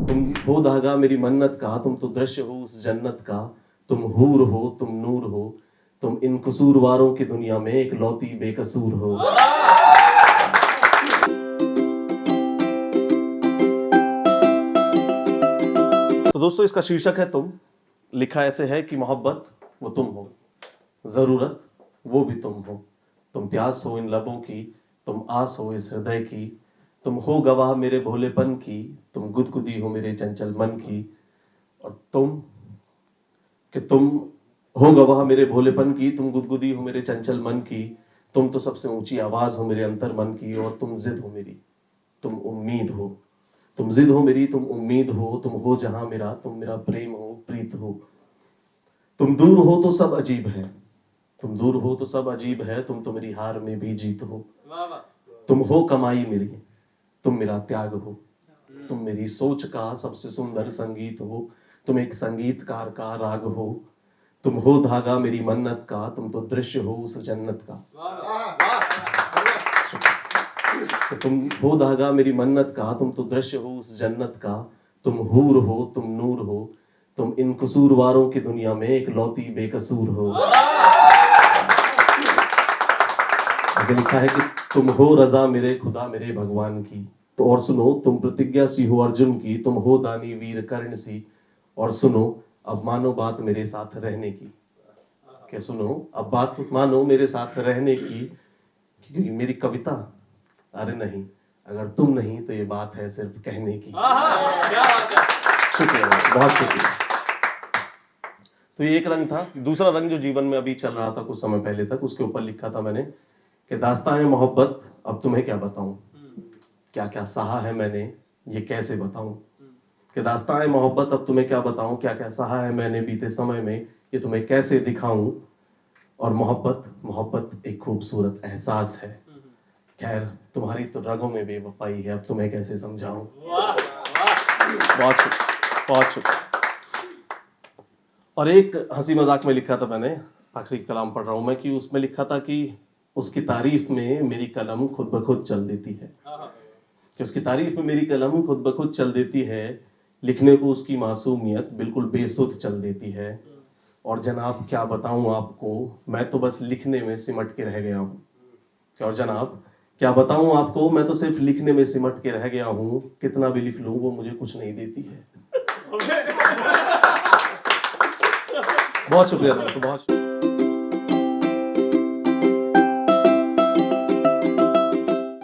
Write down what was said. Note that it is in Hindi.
तुम हो धागा मेरी मन्नत का, तुम तो दृश्य हो उस जन्नत का, तुम हूर हो, तुम नूर हो, तुम इन कसूरवारों की दुनिया में एक लौती बेकसूर हो। तो दोस्तों इसका शीर्षक है तुम। लिखा ऐसे है कि मोहब्बत वो तुम हो, जरूरत वो भी तुम हो, तुम प्यास हो इन लबों की, तुम आस हो इस हृदय की, तुम हो गवाह मेरे भोलेपन की, तुम गुदगुदी हो मेरे चंचल मन की, और तुम हो गवाह मेरे भोलेपन की, तुम गुदगुदी हो मेरे चंचल मन की, तुम तो सबसे ऊंची आवाज हो मेरे अंतर मन की, और तुम जिद हो मेरी, तुम उम्मीद हो, तुम जिद हो मेरी, तुम उम्मीद हो, तुम हो जहां मेरा, तुम मेरा प्रेम हो, प्रीत हो। तुम दूर हो तो सब अजीब है, तुम दूर हो तो सब अजीब है, तुम तो मेरी हार में भी जीत हो। तुम हो कमाई मेरी, तुम मेरा त्याग हो, तुम मेरी सोच का सबसे सुंदर संगीत हो, तुम एक संगीतकार का राग हो। तुम हो धागा मेरी मन्नत का, तुम तो दृश्य हो उस जन्नत का। तो तुम हो धागा मेरी मन्नत का, तुम तो दृश्य हो उस जन्नत का, तुम हूर हो, तुम नूर हो, तुम इन कसूरवारों की दुनिया में एक लौती बेकसूर हो। आगे लिखा है कि तुम हो रजा मेरे खुदा मेरे भगवान की। तो और सुनो, तुम प्रतिज्ञा सी हो अर्जुन की, तुम हो दानी वीर कर्ण सी। और सुनो, अब मानो बात मेरे साथ रहने की। क्या सुनो, अब बात मानो मेरे साथ रहने की, क्योंकि मेरी कविता, अरे नहीं, अगर तुम नहीं तो ये बात है सिर्फ कहने की। शुक्रिया, बहुत शुक्रिया। तो ये एक रंग था। दूसरा रंग जो जीवन में अभी चल रहा था कुछ समय पहले तक, उसके ऊपर लिखा था मैंने कि दास्तान है मोहब्बत अब तुम्हें क्या बताऊं, क्या क्या सहा है मैंने ये कैसे बताऊं। कि दास्तान है मोहब्बत अब तुम्हें क्या बताऊं, क्या क्या सहा है मैंने बीते समय में ये तुम्हें कैसे दिखाऊं। और मोहब्बत एक खूबसूरत एहसास है। खैर तुम्हारी तो रगों में बेवफाई है, अब तुम्हें कैसे समझाऊं। बहुत शुक्रिया, बहुत शुक्रिया। और एक हंसी मजाक में लिखा था मैंने, आखिरी कलाम पढ़ रहा हूं मैं, कि उसमें लिखा था कि उसकी तारीफ में मेरी कलम खुद ब खुद चल देती है। कि उसकी तारीफ में मेरी कलम खुद ब खुद चल देती है, लिखने को उसकी मासूमियत बिल्कुल बेसुध चल देती है। और जनाब क्या बताऊं आपको, मैं तो बस लिखने में सिमट के रह गया हूं। और जनाब क्या बताऊं आपको, मैं तो सिर्फ लिखने में सिमट के रह गया हूं, कितना भी लिख लूं वो मुझे कुछ नहीं देती है। बहुत शुक्रिया दोस्तों, बहुत शुक्रिया।